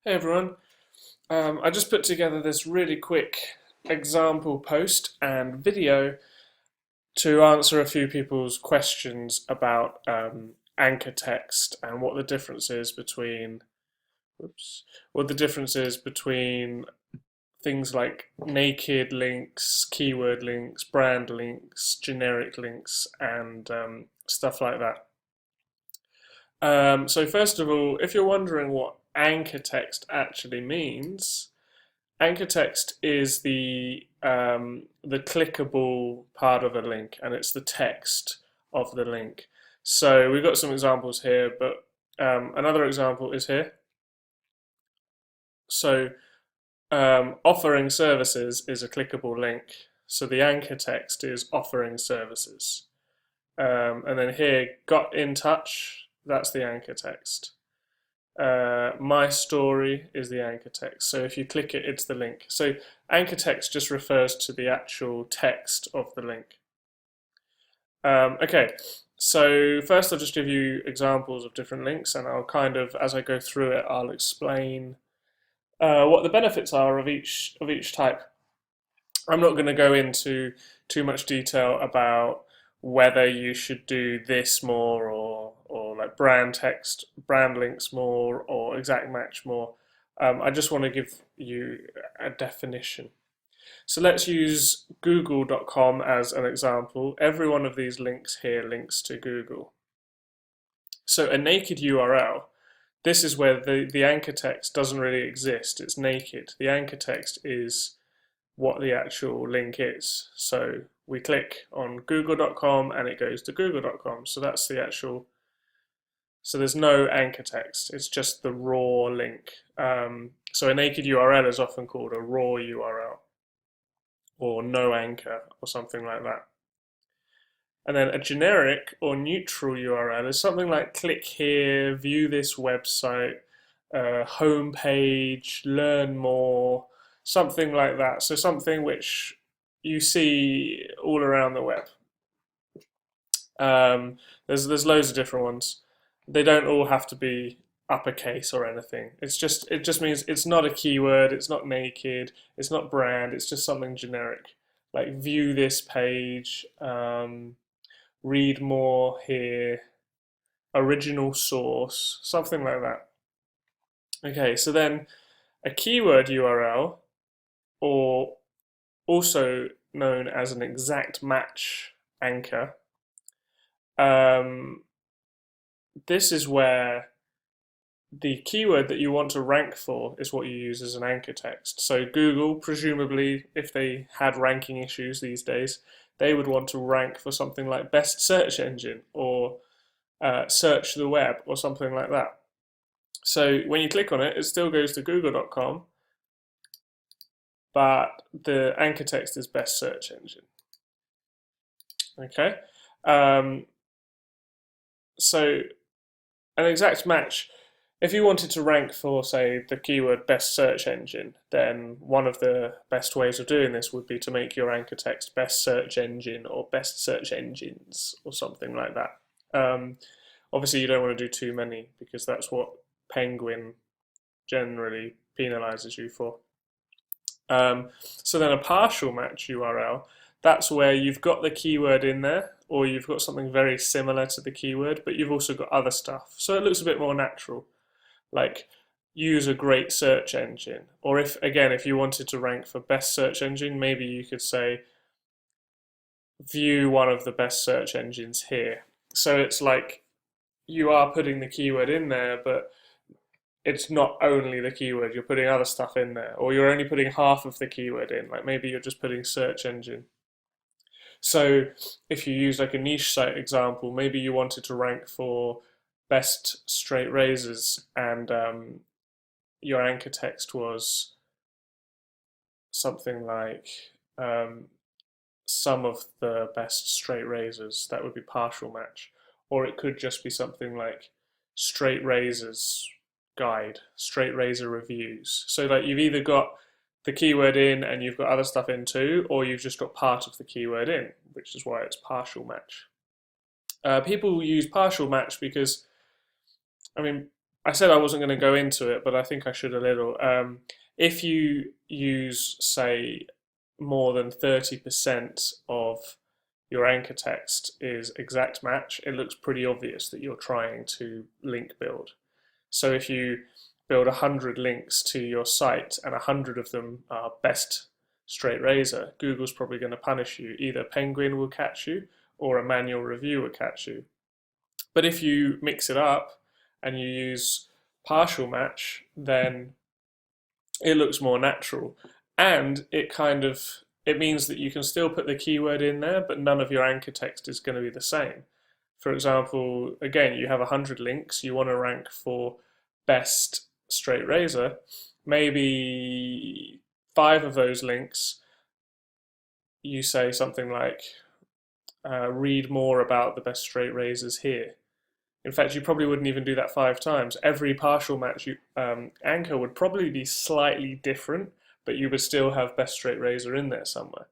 Hey everyone, I just put together this really quick example post and video to answer a few people's questions about anchor text and what the difference is between, whoops, what the difference is between things like naked links, keyword links, brand links, generic links, and stuff like that. So first of all, if you're wondering what anchor text actually means, anchor text is the clickable part of a link, and it's the text of the link. So we've got some examples here, but another example is here. So offering services is a clickable link. So the anchor text is offering services. And then here, got in touch, that's the anchor text. My story is the anchor text. So if you click it, it's the link. So anchor text just refers to the actual text of the link. Okay, so first I'll just give you examples of different links, and I'll kind of, as I go through it, I'll explain what the benefits are of each type. I'm not going to go into too much detail about whether you should do this more or like brand text, brand links more, or exact match more. I just want to give you a definition. So let's use google.com as an example. Every one of these links here links to Google. So a naked URL, this is where the anchor text doesn't really exist. It's naked. The anchor text is what the actual link is. So we click on google.com and it goes to google.com. So that's the actual, so there's no anchor text. It's just the raw link. So a naked URL is often called a raw URL or no anchor or something like that. And then a generic or neutral URL is something like click here, view this website, home page, learn more, something like that. So something which you see all around the web. There's loads of different ones. They don't all have to be uppercase or anything. It just means it's not a keyword, it's not naked, it's not brand, it's just something generic. Like view this page, read more here, original source, something like that. Okay, so then a keyword URL, or also known as an exact match anchor, um, this is where the keyword that you want to rank for is what you use as an anchor text. So Google, presumably, if they had ranking issues these days, they would want to rank for something like best search engine or search the web or something like that. So when you click on it, it still goes to google.com, but the anchor text is best search engine. Okay, um, so an exact match. If you wanted to rank for, say, the keyword best search engine, then one of the best ways of doing this would be to make your anchor text best search engine or best search engines or something like that. Obviously, you don't want to do too many because that's what Penguin generally penalizes you for. So then a partial match URL, that's where you've got the keyword in there, or you've got something very similar to the keyword, but you've also got other stuff. So it looks a bit more natural, like use a great search engine. Or if, again, if you wanted to rank for best search engine, maybe you could say view one of the best search engines here. So it's like you are putting the keyword in there, but it's not only the keyword, you're putting other stuff in there, or you're only putting half of the keyword in, like maybe you're just putting search engine. So if you use like a niche site example, maybe you wanted to rank for best straight razors and your anchor text was something like some of the best straight razors, that would be partial match. Or it could just be something like straight razors guide, straight razor reviews. So like you've either got the keyword in and you've got other stuff in too, or you've just got part of the keyword in, which is why it's partial match. People use partial match because, I mean, I said I wasn't going to go into it, but I think I should a little. If you use, say, more than 30% of your anchor text is exact match, it looks pretty obvious that you're trying to link build. So if you build 100 links to your site and 100 of them are best straight razor, Google's probably going to punish you. Either Penguin will catch you or a manual review will catch you. But if you mix it up and you use partial match, then it looks more natural. And it means that you can still put the keyword in there, but none of your anchor text is going to be the same. For example, again, you have 100 links, you want to rank for best straight razor, maybe 5 of those links you say something like, read more about the best straight razors here. In fact, you probably wouldn't even do that 5 times. Every partial match anchor would probably be slightly different, but you would still have best straight razor in there somewhere.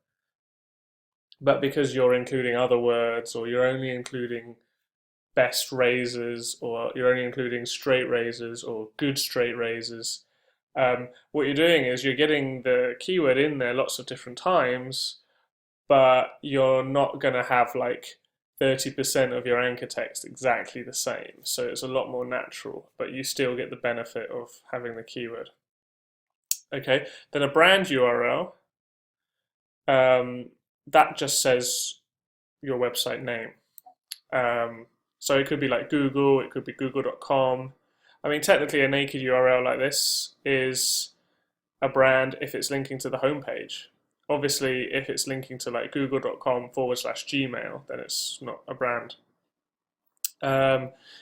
But because you're including other words, or you're only including best razors, or you're only including straight razors or good straight razors, what you're doing is you're getting the keyword in there lots of different times, but you're not going to have like 30% of your anchor text exactly the same. So it's a lot more natural, but you still get the benefit of having the keyword. Okay, then a brand URL, that just says your website name. So it could be like Google, it could be google.com. I mean, technically a naked URL like this is a brand if it's linking to the homepage. Obviously, if it's linking to like google.com/Gmail, then it's not a brand.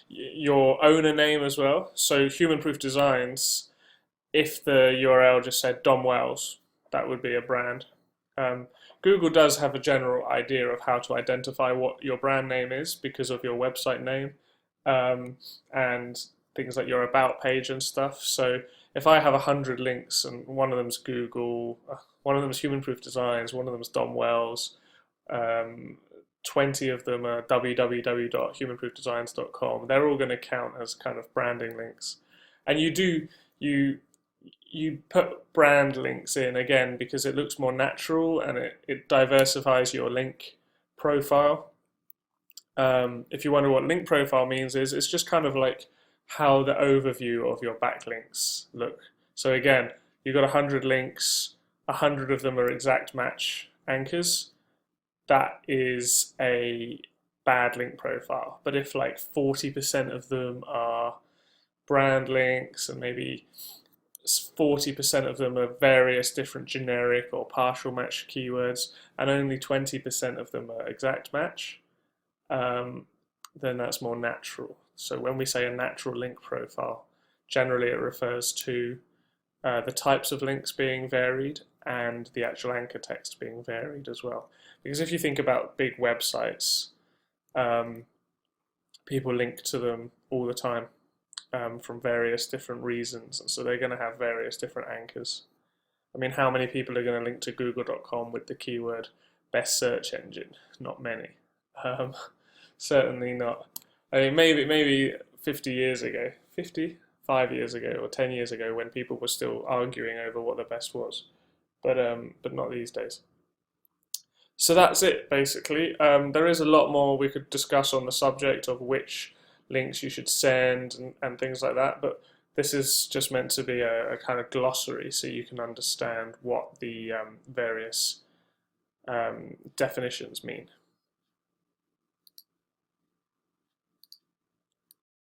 Your owner name as well. So Human Proof Designs, if the URL just said Dom Wells, that would be a brand. Google does have a general idea of how to identify what your brand name is because of your website name, and things like your about page and stuff. So if I have 100 links and one of them's Google, one of them's Human Proof Designs, one of them's Dom Wells, 20 of them are www.humanproofdesigns.com, they're all going to count as kind of branding links. And you put brand links in again because it looks more natural and it diversifies your link profile. If you wonder what link profile means, it's just kind of like how the overview of your backlinks look. So again, you've got 100 links, 100 of them are exact match anchors. That is a bad link profile. But if like 40% of them are brand links and maybe 40% of them are various different generic or partial match keywords, and only 20% of them are exact match, then that's more natural. So when we say a natural link profile, generally it refers to the types of links being varied and the actual anchor text being varied as well. Because if you think about big websites, people link to them all the time. From various different reasons, and so they're going to have various different anchors. I mean, how many people are going to link to google.com with the keyword best search engine? Not many. Certainly not. I mean, maybe 50 years ago, 55 years ago, or 10 years ago, when people were still arguing over what the best was, but not these days. So that's it, basically. There is a lot more we could discuss on the subject of which links you should send and things like that, but this is just meant to be a kind of glossary so you can understand what the various definitions mean.